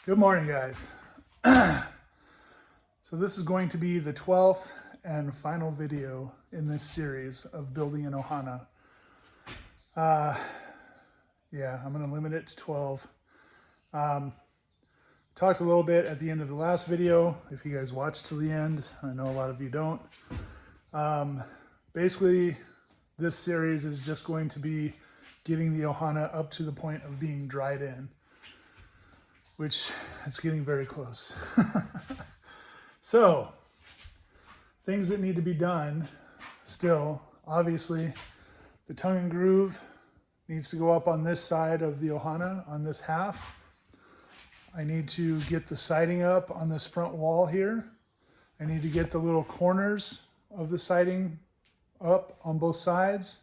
Good morning, guys. So this is going to be the 12th and final video in this series of building an Ohana. Yeah, I'm going to limit it to 12. Talked a little bit at the end of the last video, if you guys watched till the end. I know a lot of you don't. Basically, this series is just going to be getting the Ohana up to the point of being dried in, which is getting very close. So, things that need to be done still, obviously, the tongue and groove needs to go up on this side of the Ohana, on this half. I need to get the siding up on this front wall here. I need to get the little corners of the siding up on both sides.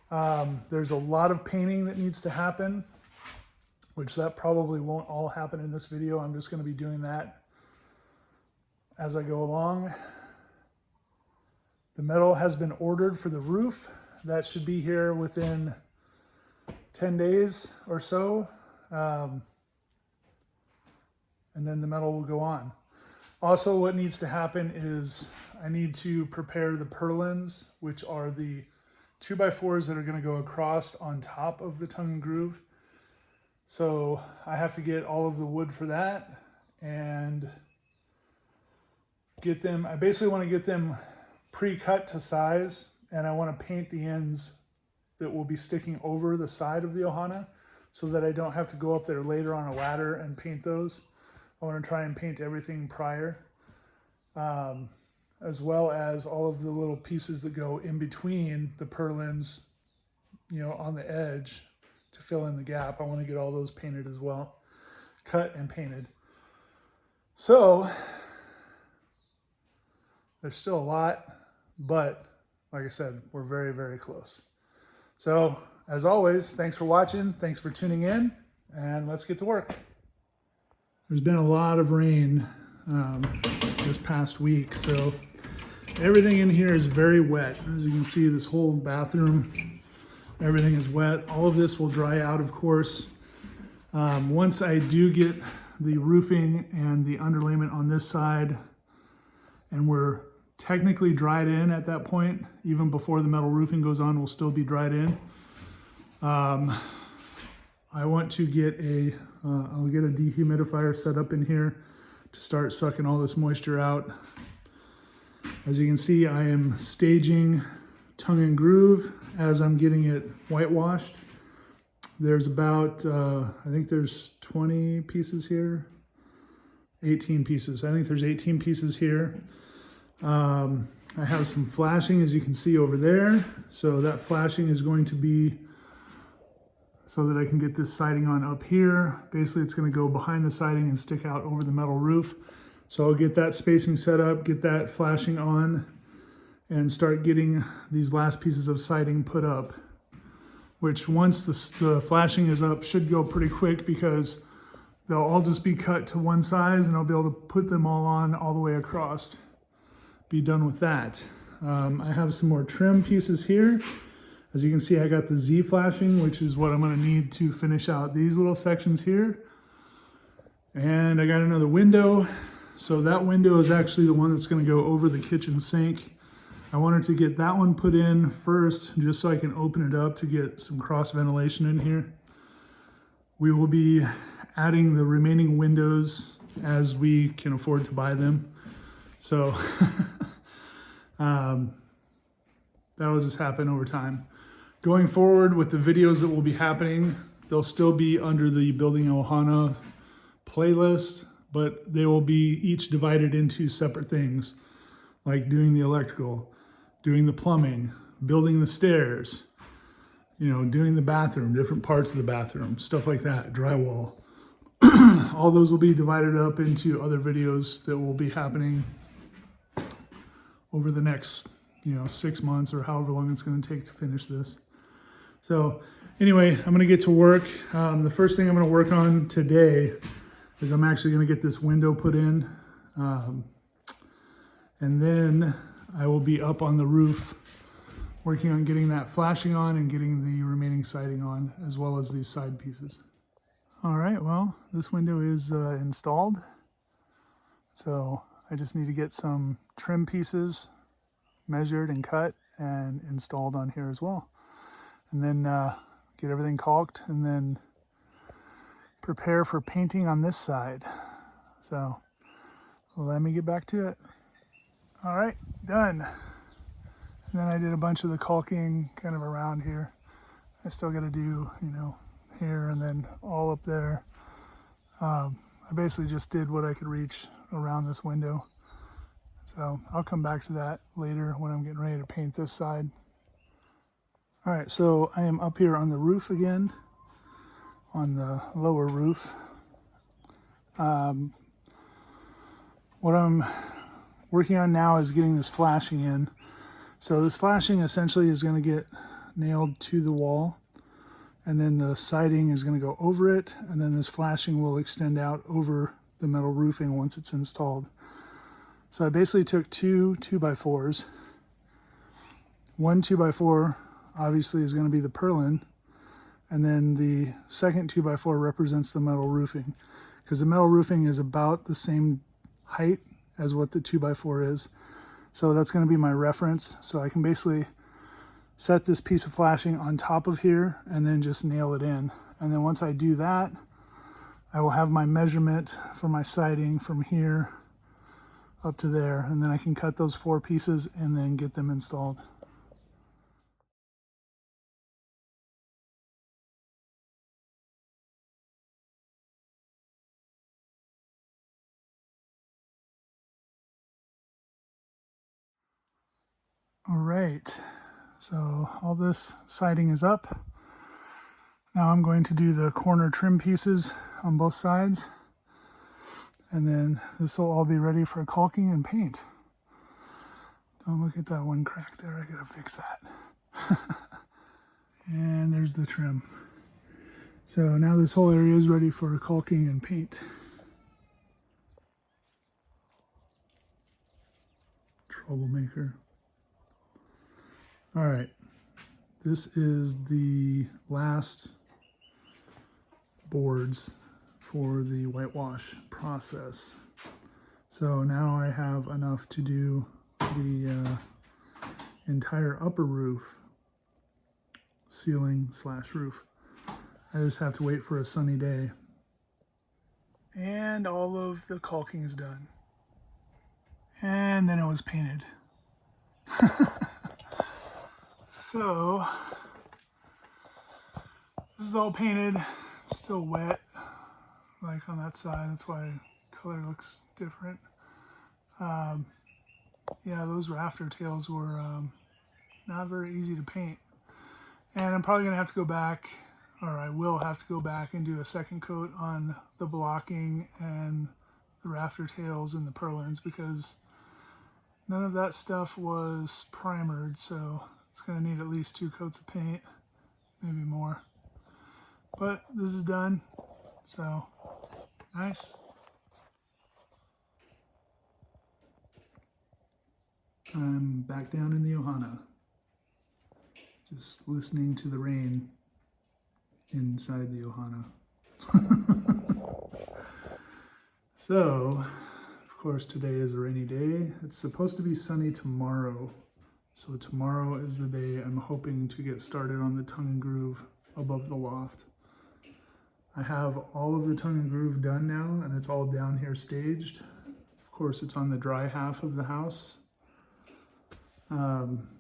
There's a lot of painting that needs to happen, which that probably won't all happen in this video. I'm just going to be doing that as I go along. The metal has been ordered for the roof. That should be here within 10 days or so. And then the metal will go on. Also, what needs to happen is I need to prepare the purlins, which are the 2x4s that are going to go across on top of the tongue and groove. So I have to get all of the wood for that and get them. I basically want to get them pre-cut to size, and I want to paint the ends that will be sticking over the side of the Ohana so that I don't have to go up there later on a ladder and paint those. I want to try and paint everything prior, as well as all of the little pieces that go in between the purlins, you know, on the edge to fill in the gap. I want to get all those painted as well, cut and painted. So there's still a lot, but like I said, we're very, very close. So as always, thanks for watching. Thanks for tuning in, and let's get to work. There's been a lot of rain this past week, so everything in here is very wet. As you can see, this whole bathroom, everything is wet. All of this will dry out, of course. Once I do get the roofing and the underlayment on this side, and we're technically dried in at that point, even before the metal roofing goes on, we'll still be dried in. I want to get I'll get a dehumidifier set up in here to start sucking all this moisture out. As you can see, I am staging tongue and groove as I'm getting it whitewashed. There's about, I think there's 20 pieces here, 18 pieces. I think there's 18 pieces here. I have some flashing, as you can see over there. So that flashing is going to be so that I can get this siding on up here. Basically, it's going to go behind the siding and stick out over the metal roof. So I'll get that spacing set up, get that flashing on, and start getting these last pieces of siding put up, which once the flashing is up should go pretty quick because they'll all just be cut to one size and I'll be able to put them all on all the way across. Be done with that. I have some more trim pieces here. As you can see, I got the Z flashing, which is what I'm going to need to finish out these little sections here. And I got another window. So that window is actually the one that's going to go over the kitchen sink. I wanted to get that one put in first, just so I can open it up to get some cross ventilation in here. We will be adding the remaining windows as we can afford to buy them. So that'll just happen over time. Going forward with the videos that will be happening, they'll still be under the Building Ohana playlist, but they will be each divided into separate things, like doing the electrical, doing the plumbing, building the stairs, you know, doing the bathroom, different parts of the bathroom, stuff like that, drywall. All those will be divided up into other videos that will be happening over the next, 6 months or however long it's going to take to finish this. So anyway, I'm going to get to work. The first thing I'm going to work on today is I'm actually going to get this window put in. And then I will be up on the roof working on getting that flashing on and getting the remaining siding on, as well as these side pieces. All right, well, this window is installed. So I just need to get some trim pieces measured and cut and installed on here as well. And then get everything caulked and then prepare for painting on this side. So let me get back to it. All right, done. And then I did a bunch of the caulking kind of around here. I still got to do, you know, here and then all up there. I basically just did what I could reach around this window. So I'll come back to that later when I'm getting ready to paint this side. All right, so I am up here on the roof again, on the lower roof. What I'm working on now is getting this flashing in. So this flashing essentially is going to get nailed to the wall, and then the siding is going to go over it, and then this flashing will extend out over the metal roofing once it's installed. So I basically took two 2x4s. One 2x4 obviously is going to be the purlin, and then the second 2x4 represents the metal roofing, because the metal roofing is about the same height as what the 2x4 is. So that's going to be my reference. So I can basically set this piece of flashing on top of here and then just nail it in. And then once I do that, I will have my measurement for my siding from here up to there, and then I can cut those 4 pieces and then get them installed. All right, so all this siding is up. Now I'm going to do the corner trim pieces on both sides, and then this will all be ready for caulking and paint. Don't look at that one crack there, I gotta fix that. And there's the trim. So now this whole area is ready for caulking and paint. Troublemaker. All right, this is the last boards for the whitewash process. So now I have enough to do the entire upper roof, ceiling / roof. I just have to wait for a sunny day. And all of the caulking is done. And then it was painted. So this is all painted. It's still wet, like on that side. That's why the color looks different. Yeah, those rafter tails were not very easy to paint. And I'm probably gonna have to go back, or I will have to go back and do a second coat on the blocking and the rafter tails and the purlins, because none of that stuff was primered, so it's gonna need at least 2 coats of paint, maybe more. But this is done, so nice. I'm back down in the Ohana, just listening to the rain inside the Ohana. So, of course, today is a rainy day. It's supposed to be sunny tomorrow. So tomorrow is the day I'm hoping to get started on the tongue and groove above the loft. I have all of the tongue and groove done now, and it's all down here staged. Of course, it's on the dry half of the house.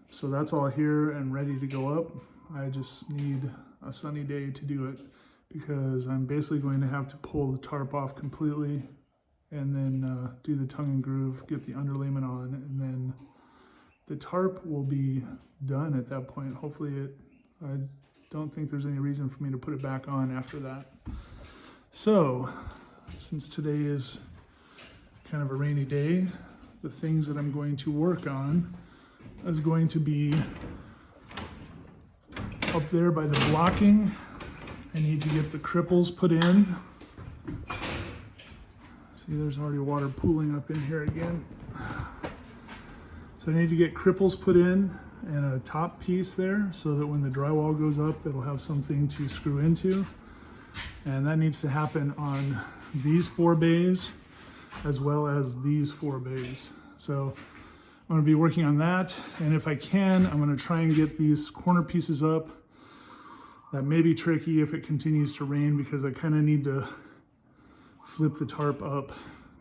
So that's all here and ready to go up. I just need a sunny day to do it, because I'm basically going to have to pull the tarp off completely and then do the tongue and groove, get the underlayment on, and then the tarp will be done at that point. Hopefully I don't think there's any reason for me to put it back on after that. So, since today is kind of a rainy day, the things that I'm going to work on is going to be up there by the blocking. I need to get the cripples put in. See, there's already water pooling up in here again. So I need to get cripples put in and a top piece there so that when the drywall goes up, it'll have something to screw into. And that needs to happen on these 4 bays as well as these 4 bays. So I'm going to be working on that, and if I can, I'm going to try and get these corner pieces up. That may be tricky if it continues to rain, because I kind of need to flip the tarp up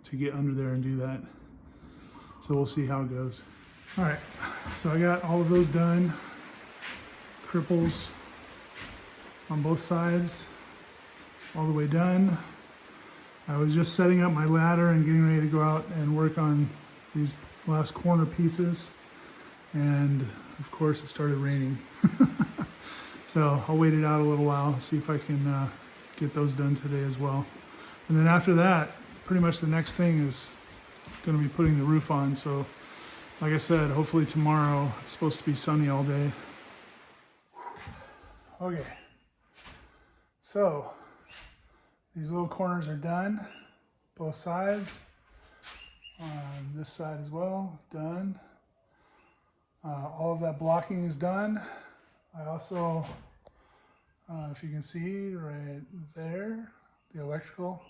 to get under there and do that. So we'll see how it goes. All right, so I got all of those done. Cripples on both sides, all the way done. I was just setting up my ladder and getting ready to go out and work on these last corner pieces, and of course it started raining. So I'll wait it out a little while, see if I can get those done today as well. And then after that, pretty much the next thing is going to be putting the roof on. So like I said, hopefully tomorrow, it's supposed to be sunny all day. Okay, so these little corners are done, both sides. On this side as well, done. All of that blocking is done. I also, if you can see right there, the electrical.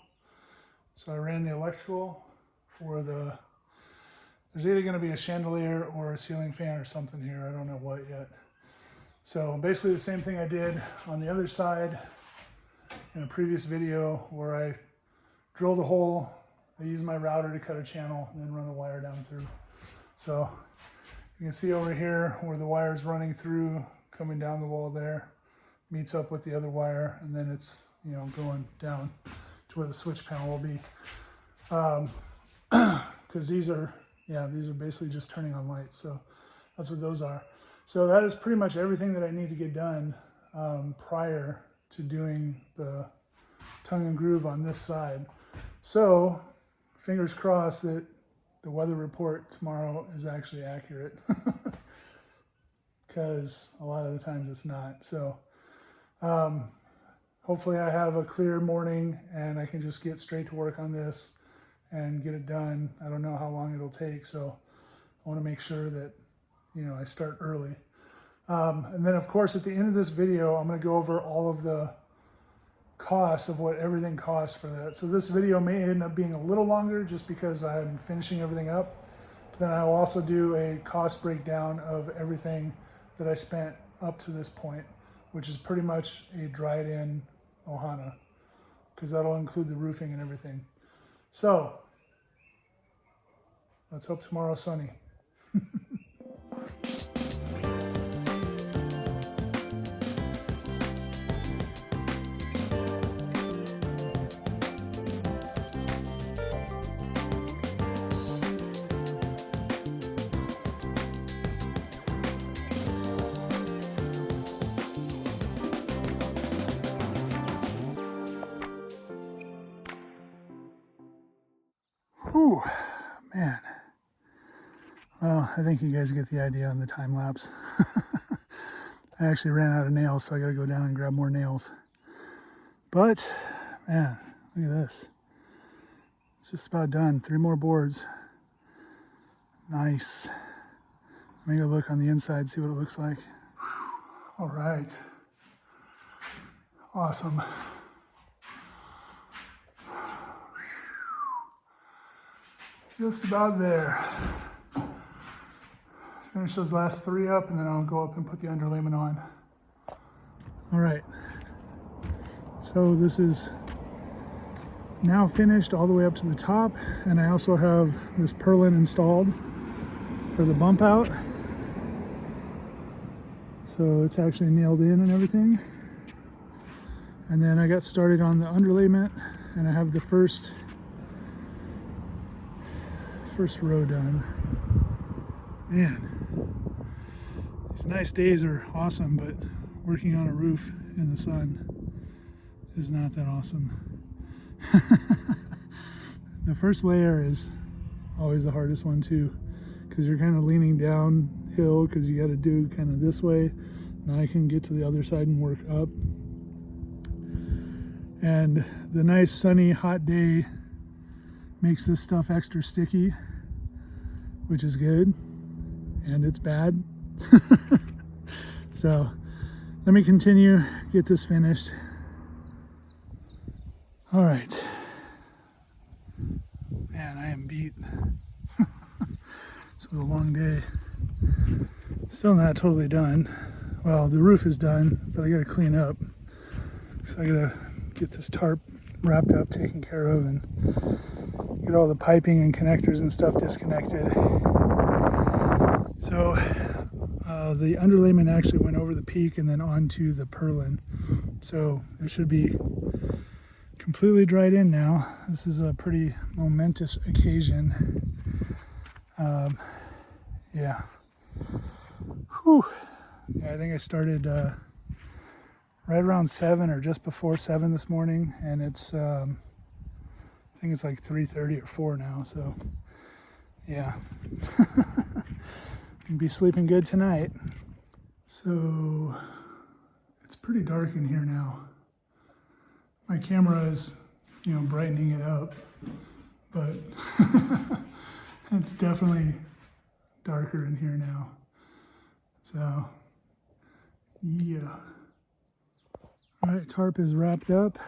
So I ran the electrical for the, there's either going to be a chandelier or a ceiling fan or something here. I don't know what yet. So basically the same thing I did on the other side in a previous video, where I drilled a hole. I use my router to cut a channel and then run the wire down through. So you can see over here where the wire is running through, coming down the wall there, meets up with the other wire, and then it's, you know, going down to where the switch panel will be. Because these are basically just turning on lights. So that's what those are. So that is pretty much everything that I need to get done prior to doing the tongue and groove on this side. So fingers crossed that the weather report tomorrow is actually accurate, because a lot of the times it's not. So hopefully I have a clear morning and I can just get straight to work on this and get it done. I don't know how long it'll take, so I want to make sure that, you know, I start early. And then of course at the end of this video, I'm going to go over all of the costs of what everything costs for that. So this video may end up being a little longer just because I'm finishing everything up. But then I will also do a cost breakdown of everything that I spent up to this point, which is pretty much a dried in Ohana, because that'll include the roofing and everything. So let's hope tomorrow's sunny. Whew, man. Well, I think you guys get the idea on the time lapse. I actually ran out of nails, so I gotta go down and grab more nails. But, man, look at this. It's just about done. 3 more boards. Nice. Let me go look on the inside, see what it looks like. All right. Awesome. Just about there. Finish those last 3 up, and then I'll go up and put the underlayment on. All right. So this is now finished all the way up to the top, and I also have this purlin installed for the bump out. So it's actually nailed in and everything. And then I got started on the underlayment, and I have the first row done. Man, these nice days are awesome, but working on a roof in the sun is not that awesome. The first layer is always the hardest one too, because you're kind of leaning downhill because you got to do kind of this way. Now I can get to the other side and work up. And the nice sunny hot day makes this stuff extra sticky, which is good, and it's bad. So let me continue, get this finished. All right. Man, I am beat. This was a long day. Still not totally done. Well, the roof is done, but I gotta clean up. So I gotta get this tarp wrapped up, taken care of, and get all the piping and connectors and stuff disconnected. So the underlayment actually went over the peak and then onto the purlin. So it should be completely dried in now. This is a pretty momentous occasion. Yeah. Whew. Yeah, I think I started right around 7 or just before 7 this morning, and it's I think it's like 3:30 or 4 now, so yeah. I'll be sleeping good tonight. So it's pretty dark in here now. My camera is, brightening it up, but it's definitely darker in here now. So yeah. All right, tarp is wrapped up.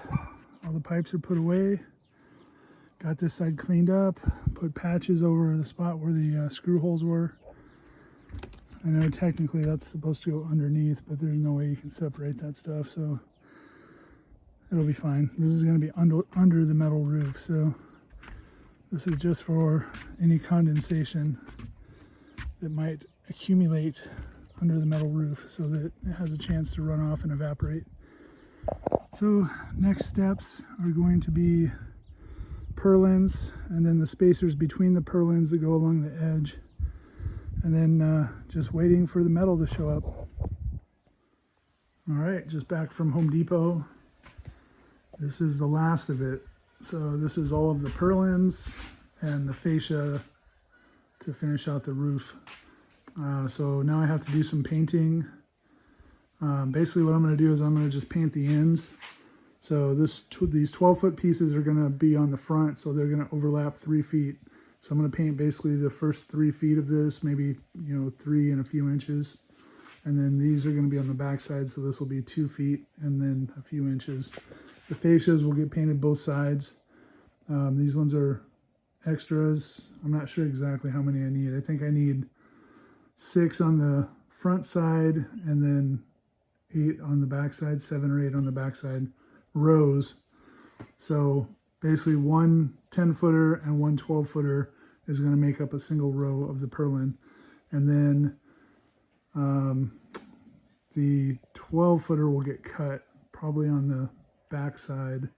All the pipes are put away. Got this side cleaned up. Put patches over the spot where the screw holes were. I know technically that's supposed to go underneath, but there's no way you can separate that stuff, so it'll be fine. This is going to be under the metal roof, so this is just for any condensation that might accumulate under the metal roof so that it has a chance to run off and evaporate. So next steps are going to be purlins, and then the spacers between the purlins that go along the edge, and then just waiting for the metal to show up. All right, just back from Home Depot. This is the last of it. So this is all of the purlins and the fascia to finish out the roof. So now I have to do some painting. Basically what I'm going to do is I'm going to just paint the ends. So these 12-foot pieces are going to be on the front, so they're going to overlap 3 feet. So I'm going to paint basically the first 3 feet of this, maybe 3 and a few inches. And then these are going to be on the back side, so this will be 2 feet and then a few inches. The fascias will get painted both sides. These ones are extras. I'm not sure exactly how many I need. I think I need 6 on the front side and then 8 on the back side, 7 or 8 on the back side rows. So basically one 10-footer and one 12-footer is going to make up a single row of the purlin. And then the 12-footer will get cut probably on the back side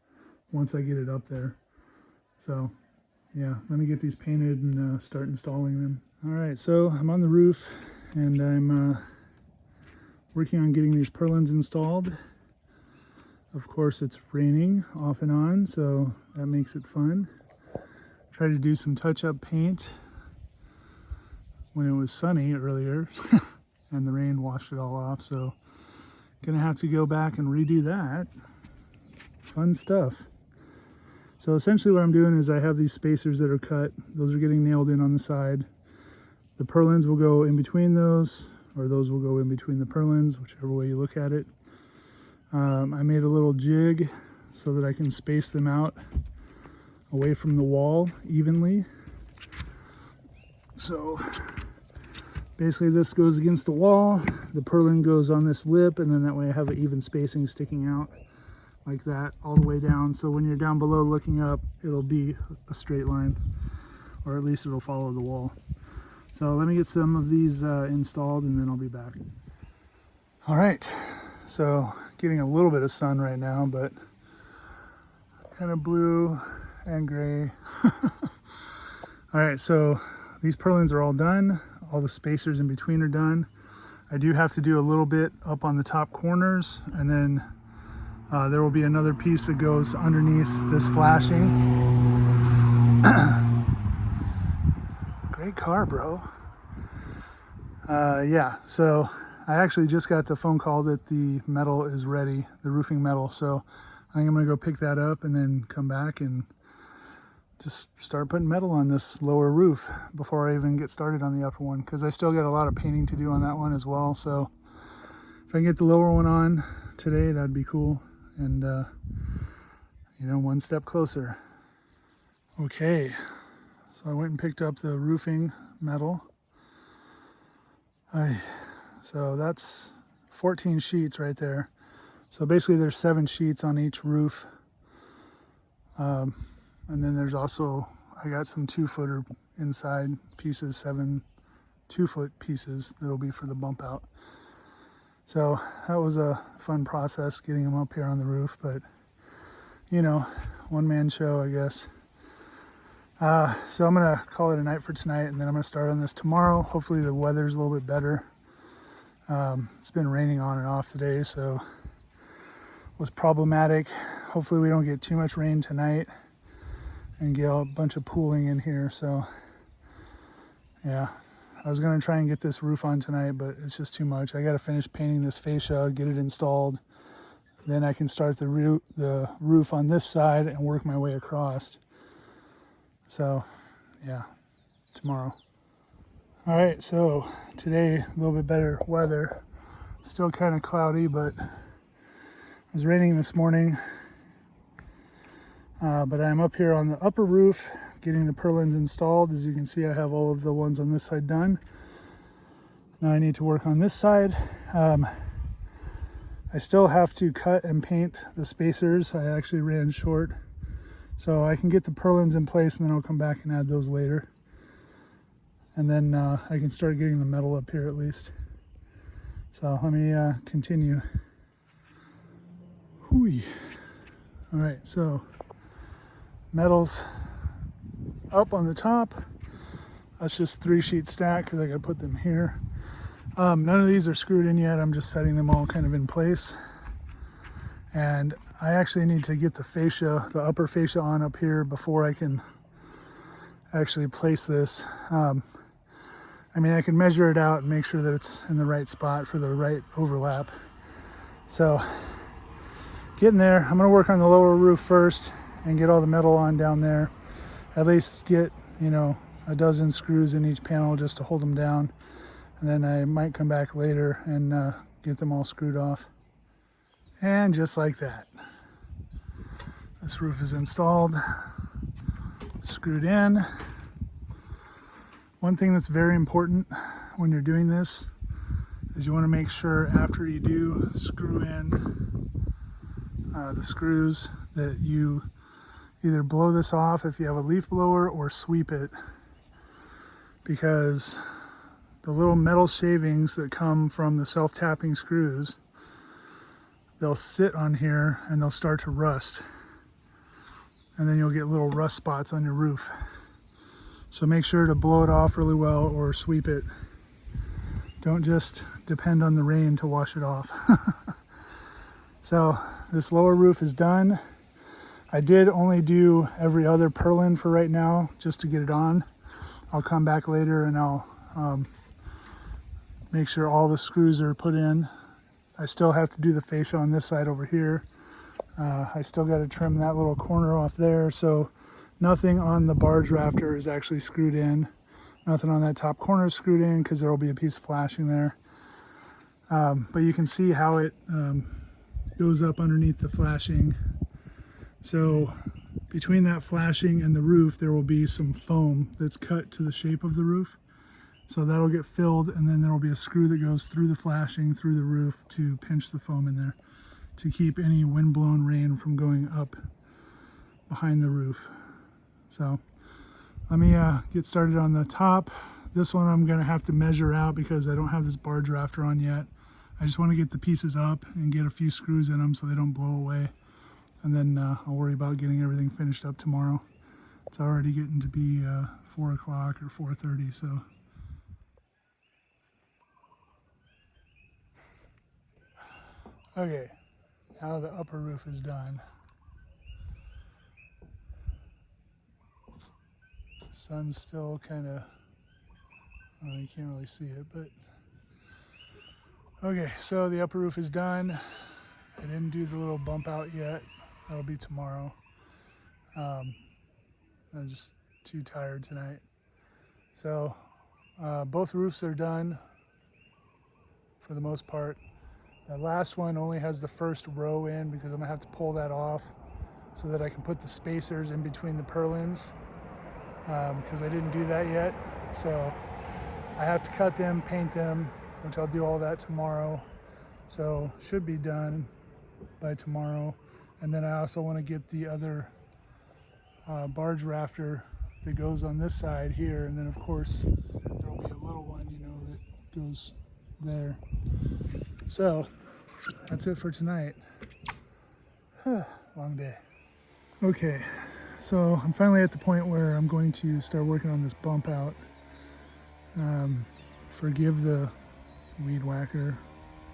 once I get it up there. So yeah, let me get these painted and start installing them. All right, so I'm on the roof and I'm working on getting these purlins installed. Of course, it's raining off and on, so that makes it fun. Tried to do some touch-up paint when it was sunny earlier and the rain washed it all off, so gonna have to go back and redo that. Fun stuff. So essentially what I'm doing is I have these spacers that are cut. Those are getting nailed in on the side. The purlins will go in between those, or those will go in between the purlins, whichever way you look at it. I made a little jig so that I can space them out away from the wall evenly. So basically this goes against the wall, the purlin goes on this lip, and then that way I have an even spacing sticking out like that all the way down. So when you're down below looking up, it'll be a straight line, or at least it'll follow the wall. So let me get some of these installed and then I'll be back. All right, so getting a little bit of sun right now, but kind of blue and gray. All right, so these purlins are all done. All the spacers in between are done. I do have to do a little bit up on the top corners, and then there will be another piece that goes underneath this flashing. Great car, bro. Yeah, so I actually just got the phone call that the metal is ready, the roofing metal. So I think I'm gonna go pick that up and then come back and just start putting metal on this lower roof before I even get started on the upper one, because I still got a lot of painting to do on that one as well. So if I can get the lower one on today, that'd be cool. And you know, one step closer. Okay, so I went and picked up the roofing metal. So that's 14 sheets right there. So basically there's 7 sheets on each roof. And then there's also, I got some 2-footer inside pieces, 7 2-foot pieces that'll be for the bump out. So that was a fun process getting them up here on the roof, but you know, one-man show, I guess. So I'm gonna call it a night for tonight, and then I'm gonna start on this tomorrow. Hopefully the weather's a little bit better. It's been raining on and off today, so it was problematic. Hopefully we don't get too much rain tonight and get a bunch of pooling in here. So yeah, I was gonna try and get this roof on tonight, but it's just too much. I gotta finish painting this fascia, get it installed. Then I can start the roof on this side and work my way across. So yeah, tomorrow. All right, so today a little bit better weather. Still kind of cloudy, but it was raining this morning. But I'm up here on the upper roof getting the purlins installed. As you can see, I have all of the ones on this side done. Now I need to work on this side. I still have to cut and paint the spacers. I actually ran short. So I can get the purlins in place, and then I'll come back and add those later. And then I can start getting the metal up here at least. So let me continue. Hooey. All right, so metal's up on the top. That's just 3-sheet stack because I gotta put them here. None of these are screwed in yet. I'm just setting them all kind of in place. And I actually need to get the fascia, the upper fascia on up here before I can actually place this. I mean, I can measure it out and make sure that it's in the right spot for the right overlap. So getting there. I'm gonna work on the lower roof first and get all the metal on down there. At least get, you know, a dozen screws in each panel just to hold them down. And then I might come back later and get them all screwed off. And just like that, this roof is installed, screwed in. One thing that's very important when you're doing this is you want to make sure after you do screw in the screws that you either blow this off if you have a leaf blower or sweep it, because the little metal shavings that come from the self-tapping screws, they'll sit on here and they'll start to rust. And then you'll get little rust spots on your roof. So make sure to blow it off really well or sweep it. Don't just depend on the rain to wash it off. So this lower roof is done. I did only do every other purlin for right now just to get it on. I'll come back later and I'll make sure all the screws are put in. I still have to do the fascia on this side over here. I still got to trim that little corner off there. So nothing on the barge rafter is actually screwed in. Nothing on that top corner is screwed in because there will be a piece of flashing there. But you can see how it goes up underneath the flashing. So between that flashing and the roof, there will be some foam that's cut to the shape of the roof. So that'll get filled, and then there will be a screw that goes through the flashing, through the roof to pinch the foam in there to keep any windblown rain from going up behind the roof. So let me get started on the top. This one I'm gonna have to measure out because I don't have this barge rafter on yet. I just want to get the pieces up and get a few screws in them so they don't blow away. And then I'll worry about getting everything finished up tomorrow. It's already getting to be 4 o'clock or 4:30, so. Okay, now the upper roof is done. The sun's still kind of, you can't really see it, but. Okay, so the upper roof is done. I didn't do the little bump out yet. That'll be tomorrow. I'm just too tired tonight. So both roofs are done for the most part. The last one only has the first row in because I'm gonna have to pull that off so that I can put the spacers in between the purlins, because I didn't do that yet. So I have to cut them, paint them, which I'll do all that tomorrow. So should be done by tomorrow. And then I also want to get the other barge rafter that goes on this side here, and then of course there'll be a little one, you know, that goes there. So that's it for tonight. Long day. Okay, so I'm finally at the point where I'm going to start working on this bump out. Forgive the weed whacker.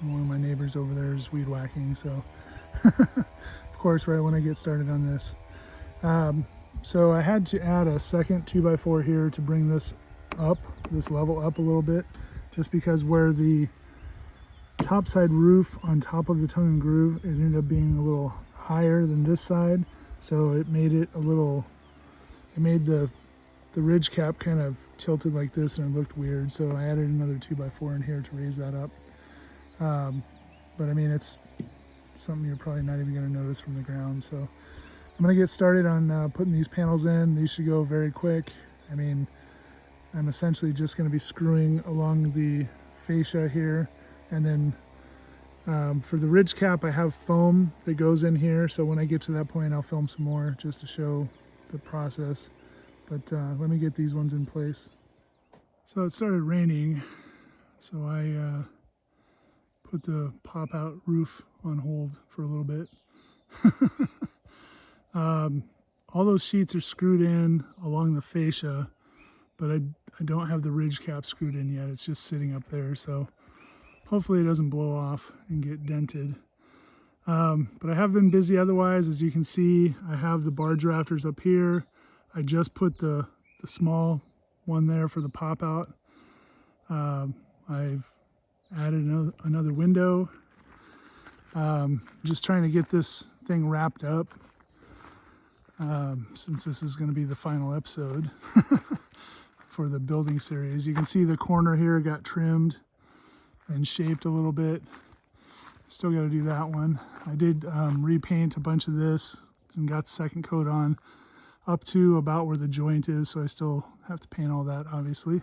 One of my neighbors over there is weed whacking, so of course right when I get started on this. So I had to add a second 2x4 here to bring this up, this level up a little bit, just because where the topside roof on top of the tongue and groove, it ended up being a little higher than this side, so it made it a little, it made the ridge cap kind of tilted like this, and it looked weird, so I added another 2x4 in here to raise that up. But I mean, it's something you're probably not even going to notice from the ground. So I'm going to get started on putting these panels in. These should go very quick. I mean, I'm essentially just going to be screwing along the fascia here, and then for the ridge cap I have foam that goes in here, so when I get to that point I'll film some more just to show the process. But let me get these ones in place. So it started raining, so I put the pop-out roof on hold for a little bit. All those sheets are screwed in along the fascia, but I don't have the ridge cap screwed in yet. It's just sitting up there, so hopefully it doesn't blow off and get dented. But I have been busy otherwise. As you can see, I have the barge rafters up here. I just put the small one there for the pop-out. I've added another window. Just trying to get this thing wrapped up, since this is going to be the final episode for the building series. You can see the corner here got trimmed and shaped a little bit. Still got to do that one. I did repaint a bunch of this and got the second coat on up to about where the joint is, so I still have to paint all that, obviously.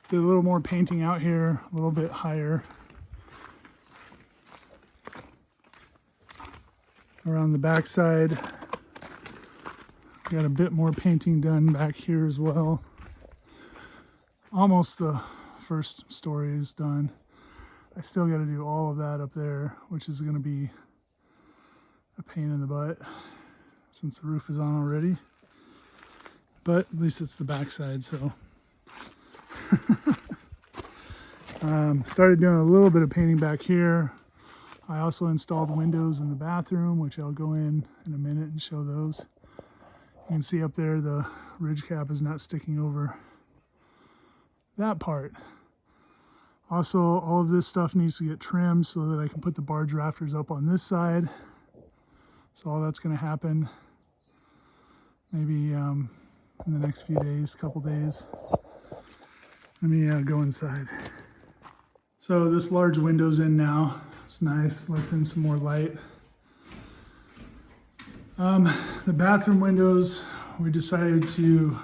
Did a little more painting out here, a little bit higher around the back side. Got a bit more painting done back here as well. Almost the first story is done. I still got to do all of that up there, which is going to be a pain in the butt since the roof is on already. But at least it's the back side, so. Started doing a little bit of painting back here. I also installed windows in the bathroom, which I'll go in a minute and show those. You can see up there the ridge cap is not sticking over that part. Also, all of this stuff needs to get trimmed so that I can put the barge rafters up on this side. So all that's going to happen maybe in the next few days, couple days. Let me go inside. So this large window's in now. It's nice, lets in some more light. The bathroom windows, we decided to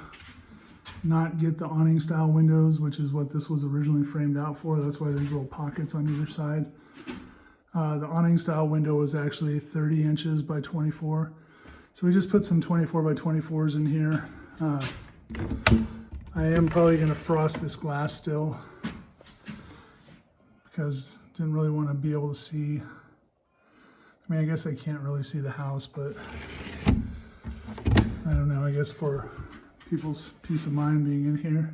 not get the awning style windows, which is what this was originally framed out for. That's why there's little pockets on either side. The awning style window was actually 30 inches by 24. So we just put some 24 by 24s in here. I am probably going to frost this glass still because didn't really want to be able to see. I mean, I guess I can't really see the house, but I don't know. I guess for people's peace of mind being in here.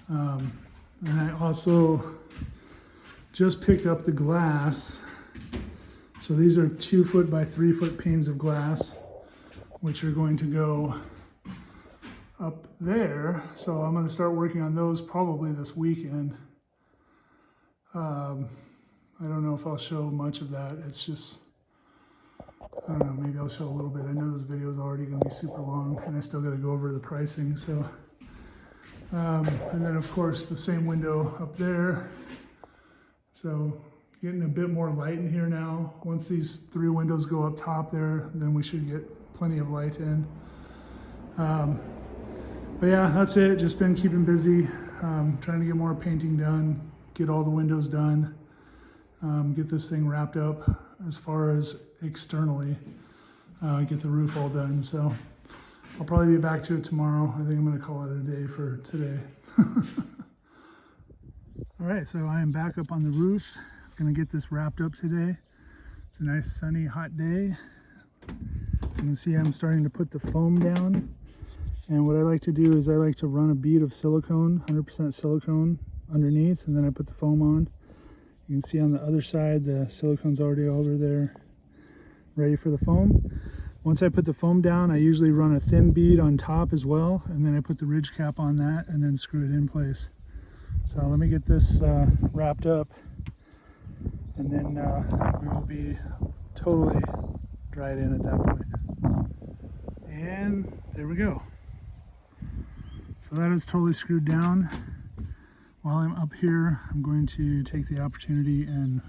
And I also just picked up the glass. So these are 2 foot by 3 foot panes of glass, which are going to go up there. So I'm going to start working on those probably this weekend. I don't know if I'll show much of that. It's just, I don't know, maybe I'll show a little bit. I know this video is already going to be super long and I still got to go over the pricing. So, and then of course the same window up there. So Getting a bit more light in here now. Once these 3 windows go up top there, then we should get plenty of light in. But yeah, that's it. Just been keeping busy, trying to get more painting done, get all the windows done, get this thing wrapped up as far as externally, get the roof all done. So I'll probably be back to it tomorrow. I think I'm going to call it a day for today. All right, so I am back up on the roof. Going to get this wrapped up today. It's a nice sunny, hot day. So you can see I'm starting to put the foam down. And what I like to do is I like to run a bead of silicone, 100% silicone underneath, and then I put the foam on. You can see on the other side, the silicone's already over there, ready for the foam. Once I put the foam down, I usually run a thin bead on top as well, and then I put the ridge cap on that and then screw it in place. So let me get this wrapped up, and then we will be totally dried in at that point. And there we go. So that is totally screwed down. While I'm up here, I'm going to take the opportunity and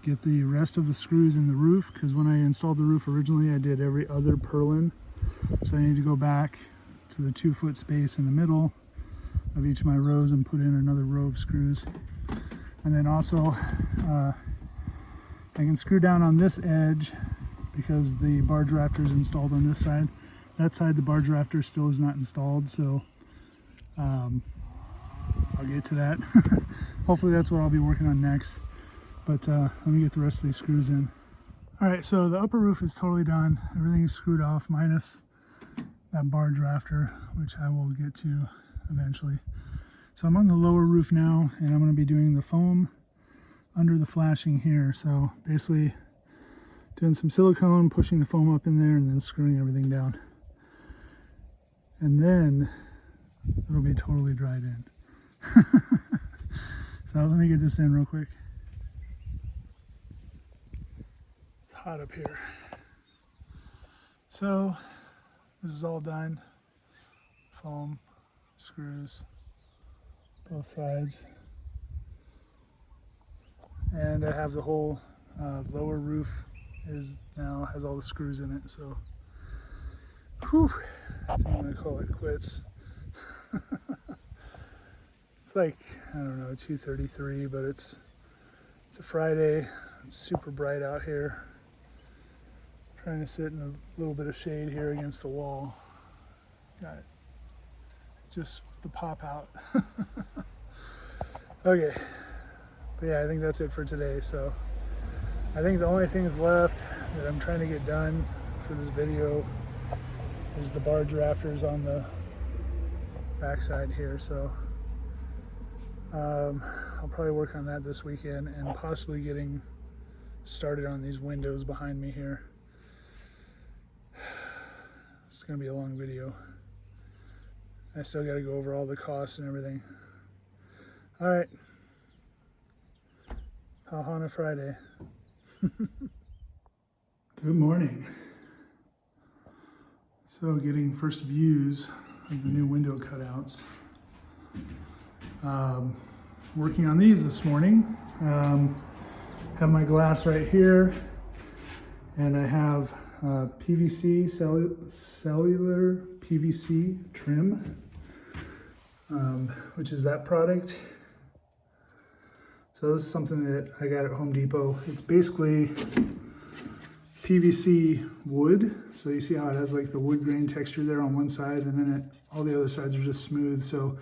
get the rest of the screws in the roof, because when I installed the roof originally, I did every other purlin. So I need to go back to the 2-foot space in the middle of each of my rows and put in another row of screws. And then also, I can screw down on this edge because the barge rafter is installed on this side. That side, the barge rafter still is not installed, so I'll get to that. Hopefully that's what I'll be working on next. But let me get the rest of these screws in. All right, so the upper roof is totally done. Everything is screwed off minus that barge rafter, which I will get to eventually. So I'm on the lower roof now, and I'm going to be doing the foam under the flashing here. So basically doing some silicone, pushing the foam up in there, and then screwing everything down. And then it'll be totally dried in. So let me get this in real quick. It's hot up here. So this is all done. Foam, screws, both sides. And I have the whole lower roof now has all the screws in it. So, whew, I think I'm gonna call it quits. It's like, I don't know, 2:33, but it's a Friday. It's super bright out here. I'm trying to sit in a little bit of shade here against the wall. Got it. Just the pop out. Okay. But yeah, I think that's it for today. So I think the only things left that I'm trying to get done for this video is the barge rafters on the backside here. So I'll probably work on that this weekend and possibly getting started on these windows behind me here. It's gonna be a long video. I still got to go over all the costs and everything. All right. Ohana Friday. Good morning. So getting first views of the new window cutouts. Working on these this morning. Have my glass right here, and I have PVC, cellular PVC trim, which is that product. So this is something that I got at Home Depot. It's basically PVC wood. So you see how it has like the wood grain texture there on one side, and then all the other sides are just smooth. So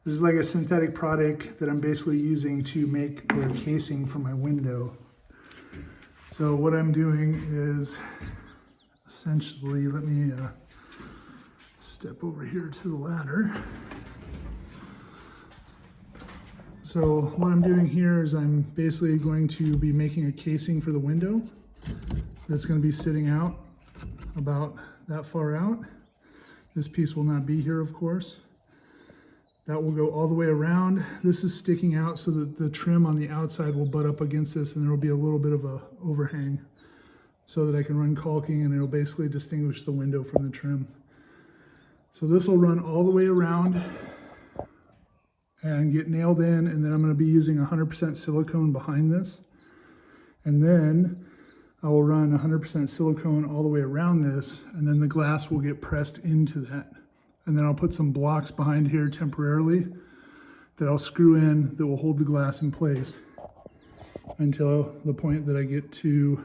this is like a synthetic product that I'm basically using to make the casing for my window. So what I'm doing is essentially, let me step over here to the ladder. So what I'm doing here is I'm basically going to be making a casing for the window that's going to be sitting out about that far out. This piece will not be here, of course. That will go all the way around. This is sticking out so that the trim on the outside will butt up against this, and there will be a little bit of a overhang so that I can run caulking, and it'll basically distinguish the window from the trim. So this will run all the way around and get nailed in, and then I'm going to be using 100% silicone behind this. And then I will run 100% silicone all the way around this, and then the glass will get pressed into that. And then I'll put some blocks behind here temporarily that I'll screw in that will hold the glass in place until the point that I get to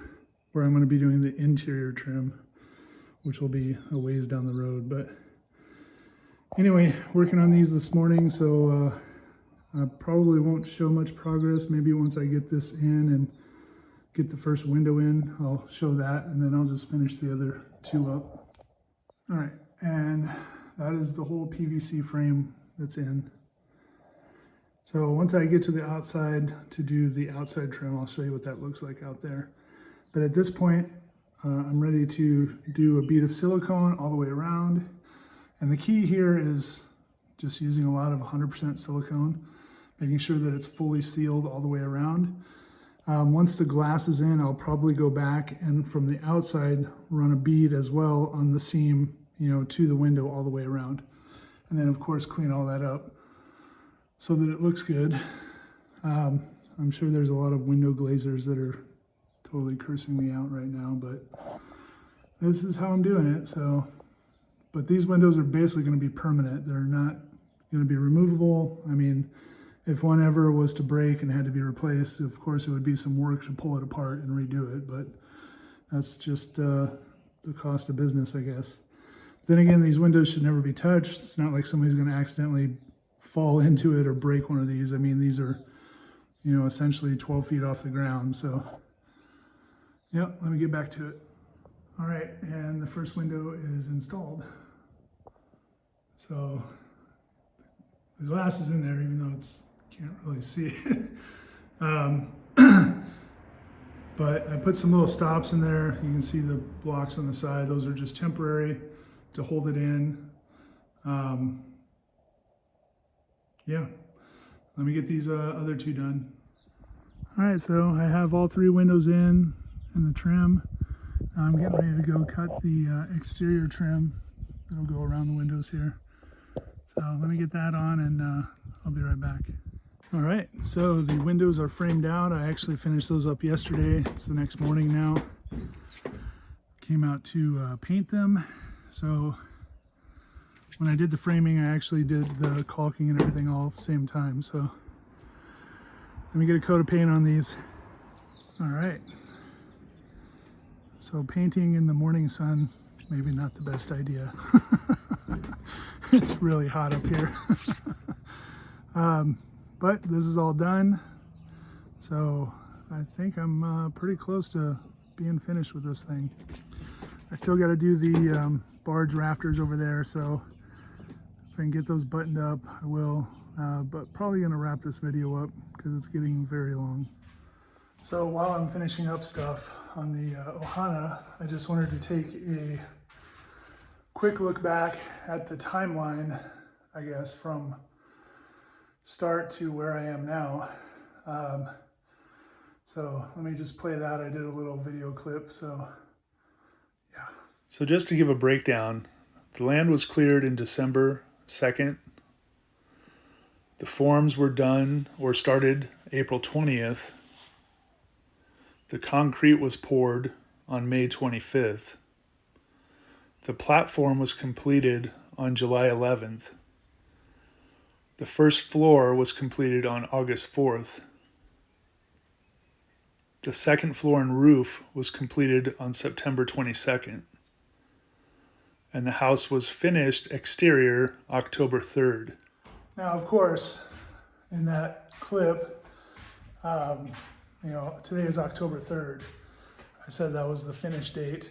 where I'm going to be doing the interior trim, which will be a ways down the road. But anyway, working on these this morning, so I probably won't show much progress. Maybe once I get this in and get the first window in, I'll show that, and then I'll just finish the other two up. All right, and that is the whole PVC frame that's in. So once I get to the outside to do the outside trim, I'll show you what that looks like out there. But at this point, I'm ready to do a bead of silicone all the way around. And the key here is just using a lot of 100% silicone, making sure that it's fully sealed all the way around. Once the glass is in, I'll probably go back and from the outside run a bead as well on the seam, you know, to the window all the way around. And then of course clean all that up so that it looks good. I'm sure there's a lot of window glazers that are totally cursing me out right now, but this is how I'm doing it. So, but these windows are basically going to be permanent. They're not going to be removable. I mean, if one ever was to break and had to be replaced, of course it would be some work to pull it apart and redo it, but that's just the cost of business, I guess. Then again, these windows should never be touched. It's not like somebody's going to accidentally fall into it or break one of these. I mean, these are, you know, essentially 12 feet off the ground. So, yeah, let me get back to it. All right, and the first window is installed. So the glass is in there, even though can't really see it. But I put some little stops in there. You can see the blocks on the side. Those are just temporary to hold it in. Yeah, let me get these other two done. All right, so I have all three windows in and the trim. Now I'm getting ready to go cut the exterior trim that'll go around the windows here. So let me get that on and I'll be right back. All right, so the windows are framed out. I actually finished those up yesterday. It's the next morning now. Came out to paint them. So when I did the framing, I actually did the caulking and everything all at the same time. So let me get a coat of paint on these. All right. So painting in the morning sun, maybe not the best idea. It's really hot up here. But this is all done. So I think I'm pretty close to being finished with this thing. I still got to do the barge rafters over there. So if I can get those buttoned up, I will. But probably going to wrap this video up because it's getting very long. So while I'm finishing up stuff on the Ohana, I just wanted to take a quick look back at the timeline, I guess, from start to where I am now. So let me just play that. I did a little video clip, so yeah. So just to give a breakdown, the land was cleared in December 2nd. The forms were done or started April 20th. The concrete was poured on May 25th. The platform was completed on July 11th. The first floor was completed on August 4th. The second floor and roof was completed on September 22nd. And the house was finished exterior October 3rd. Now, of course, in that clip, you know, today is October 3rd. I said that was the finish date.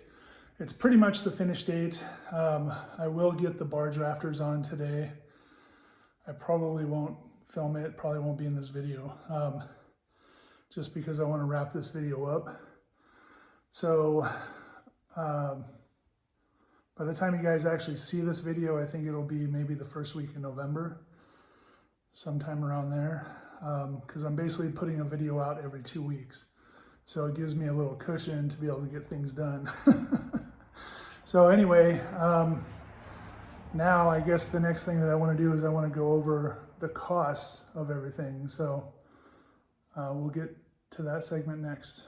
It's pretty much the finish date. I will get the barge rafters on today. I probably won't film it, probably won't be in this video, just because I want to wrap this video up. So by the time you guys actually see this video, I think it'll be maybe the first week in November, sometime around there, because I'm basically putting a video out every 2 weeks. So it gives me a little cushion to be able to get things done. So anyway, now I guess the next thing that I want to do is I want to go over the costs of everything. So we'll get to that segment next.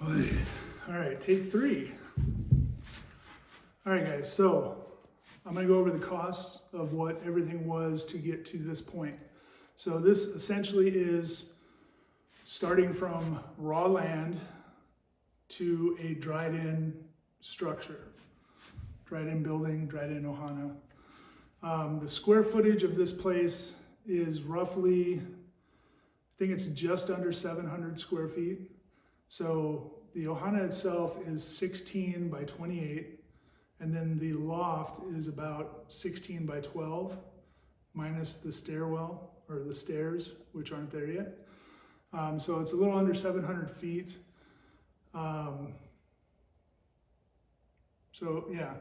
All right, take 3. All right, guys, so I'm gonna go over the costs of what everything was to get to this point. So this essentially is starting from raw land to a dried-in structure, dried-in building, dried-in Ohana. The square footage of this place is roughly, I think it's just under 700 square feet. So the Ohana itself is 16 by 28, and then the loft is about 16 by 12, minus the stairwell, or the stairs, which aren't there yet. So it's a little under 700 feet. So yeah,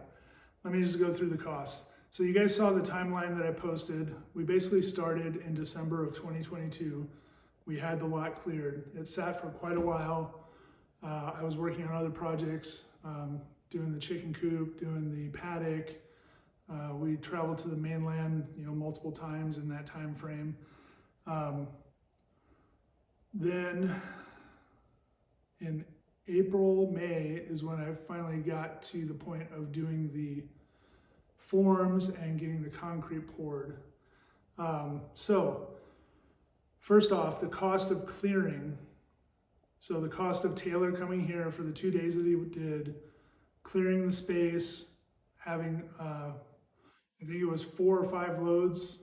let me just go through the costs. So you guys saw the timeline that I posted. We basically started in December of 2022. We had the lot cleared. It sat for quite a while. I was working on other projects, doing the chicken coop, doing the paddock. We traveled to the mainland, multiple times in that time frame. Then in April, May is when I finally got to the point of doing the forms and getting the concrete poured. So first off, the cost of clearing. So the cost of Taylor coming here for the 2 days that he did, clearing the space, having, I think it was 4 or 5 loads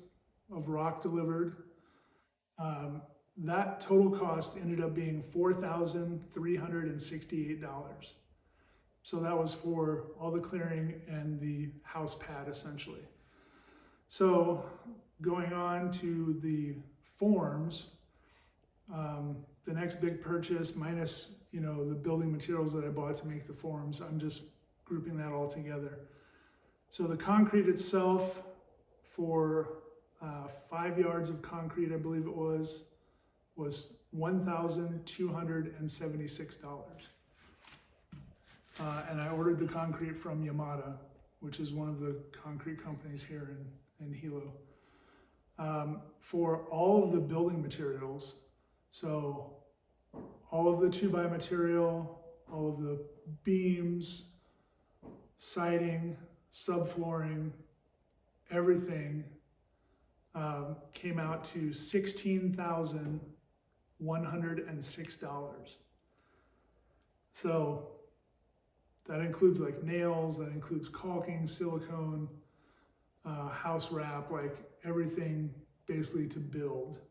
of rock delivered. That total cost ended up being $4,368. So that was for all the clearing and the house pad essentially. So going on to the forms, the next big purchase minus, the building materials that I bought to make the forms, I'm just grouping that all together. So the concrete itself for 5 yards of concrete, I believe it was $1,276. And I ordered the concrete from Yamada, which is one of the concrete companies here in Hilo. For all of the building materials, so all of the 2x material, all of the beams, siding, subflooring, everything came out to $16,106. So that includes like nails, that includes caulking, silicone, house wrap, like everything basically to build.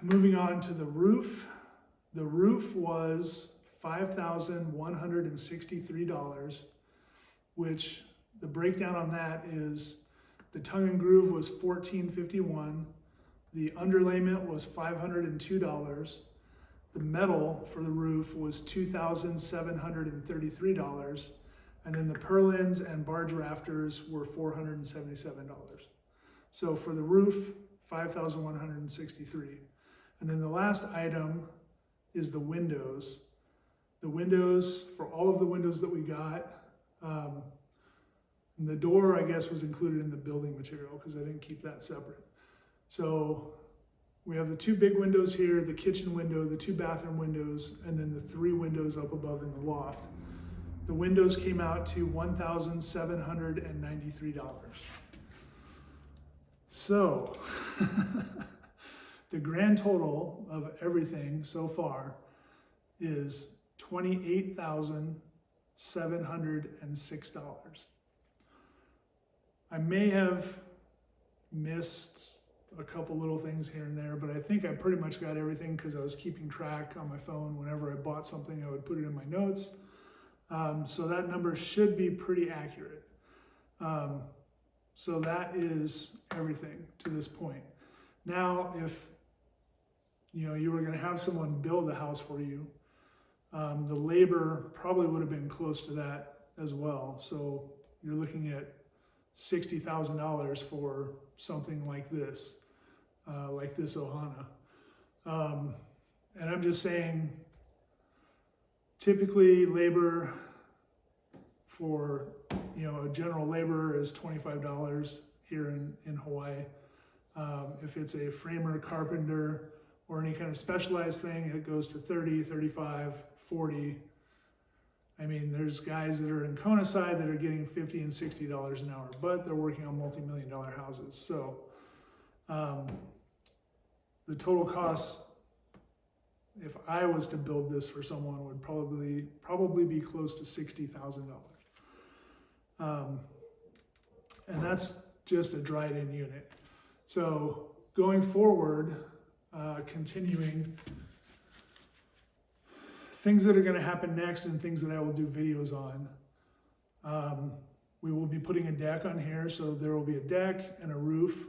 Moving on to the roof. The roof was $5,163, which the breakdown on that is the tongue and groove was $1,451, the underlayment was $502, the metal for the roof was $2,733, and then the purlins and barge rafters were $477. So for the roof, $5,163. And then the last item is the windows. The windows, for all of the windows that we got, and the door, I guess, was included in the building material because I didn't keep that separate. So we have the 2 big windows here, the kitchen window, the 2 bathroom windows, and then the 3 windows up above in the loft. The windows came out to $1,793. So the grand total of everything so far is $28,706. I may have missed a couple little things here and there, but I think I pretty much got everything because I was keeping track on my phone. Whenever I bought something, I would put it in my notes. So that number should be pretty accurate. So that is everything to this point. Now, if you were going to have someone build the house for you, the labor probably would have been close to that as well. So you're looking at $60,000 for something like this Ohana. And I'm just saying, typically labor for a general laborer is $25 here in Hawaii. If it's a framer, carpenter, or any kind of specialized thing, it goes to 30, 35, 40. I mean, there's guys that are in Kona side that are getting $50 and $60 an hour, but they're working on multi-million-dollar houses. So the total cost, if I was to build this for someone, would probably be close to $60,000. And that's just a dried-in unit. So going forward, continuing, things that are going to happen next and things that I will do videos on. We will be putting a deck on here, so there will be a deck and a roof.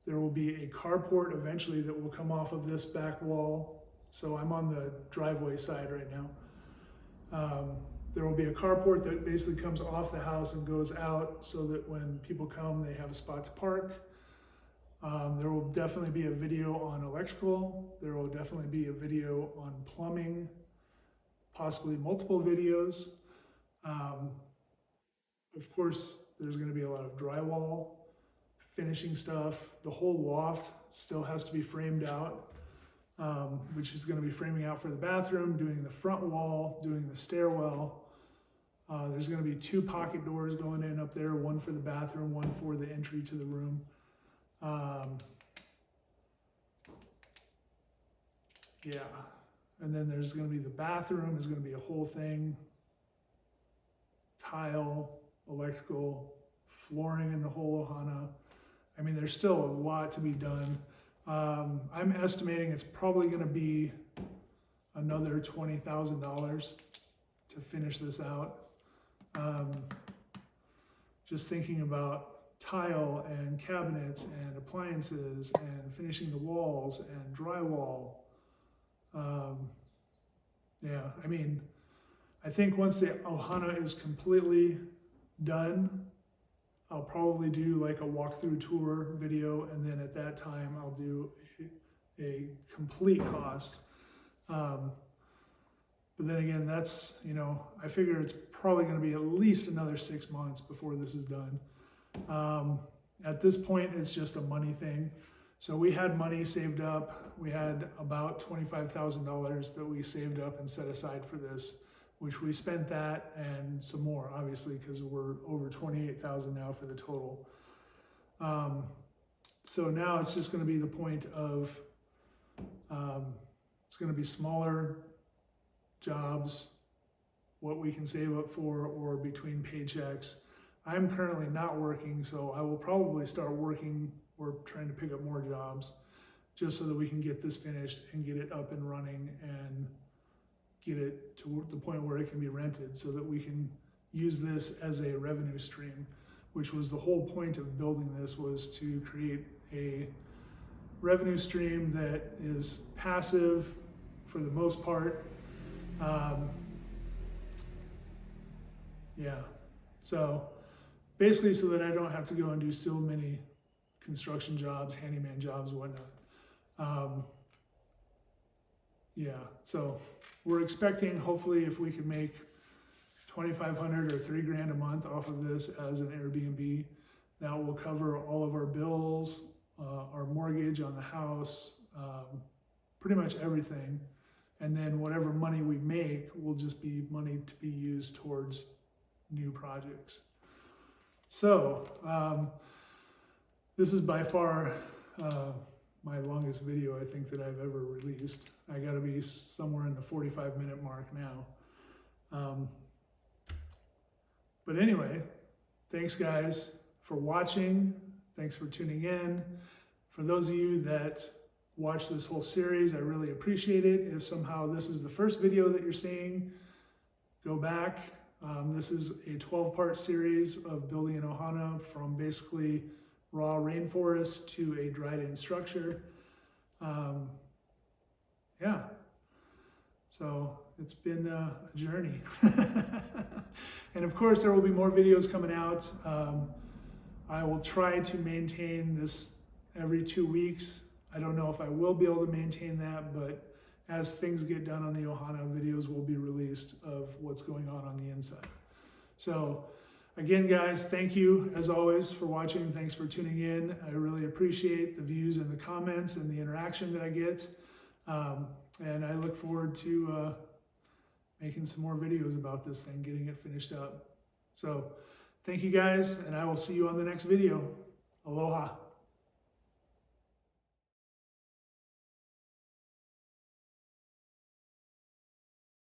There will be a carport eventually that will come off of this back wall. So I'm on the driveway side right now. There will be a carport that basically comes off the house and goes out so that when people come, they have a spot to park. There will definitely be a video on electrical. There will definitely be a video on plumbing, possibly multiple videos. Of course, there's going to be a lot of drywall, finishing stuff. The whole loft still has to be framed out, which is going to be framing out for the bathroom, doing the front wall, doing the stairwell. There's going to be 2 pocket doors going in up there, one for the bathroom, one for the entry to the room. Yeah, and then there's going to be the bathroom is going to be a whole thing, tile, electrical, flooring in the whole Ohana. I mean, there's still a lot to be done. I'm estimating it's probably going to be another $20,000 to finish this out. Just thinking about tile and cabinets and appliances and finishing the walls and drywall. Yeah, I mean, I think once the Ohana is completely done, I'll probably do like a walkthrough tour video, and then at that time I'll do a complete cost. But then again, that's, you know, I figure it's probably going to be at least another 6 months before this is done. At this point, it's just a money thing. So we had money saved up. We had about $25,000 that we saved up and set aside for this, which we spent that and some more, obviously, because we're over $28,000 now for the total. So now it's just going to be the point of, it's going to be smaller jobs, what we can save up for, or between paychecks. I'm currently not working, so I will probably start working or trying to pick up more jobs just so that we can get this finished and get it up and running and get it to the point where it can be rented so that we can use this as a revenue stream, which was the whole point of building this, was to create a revenue stream that is passive for the most part. Yeah, so basically so that I don't have to go and do so many construction jobs, handyman jobs, whatnot. Yeah, so we're expecting, hopefully, if we can make $2,500 or $3,000 a month off of this as an Airbnb, that will cover all of our bills, our mortgage on the house, pretty much everything. And then whatever money we make will just be money to be used towards new projects. So this is by far my longest video I think that I've ever released. I gotta be somewhere in the 45-minute mark now. But anyway, thanks guys for watching. Thanks for tuning in. For those of you that watch this whole series, I really appreciate it. If somehow this is the first video that you're seeing, go back. This is a 12-part series of building an Ohana from basically raw rainforest to a dried-in structure. Yeah, so it's been a journey. And of course, there will be more videos coming out. I will try to maintain this every 2 weeks. I don't know if I will be able to maintain that, but as things get done on the Ohana, videos will be released of what's going on the inside. So Again, guys, thank you as always for watching. Thanks for tuning in. I really appreciate the views and the comments and the interaction that I get. And I look forward to making some more videos about this thing, getting it finished up. So thank you guys, and I will see you on the next video. Aloha.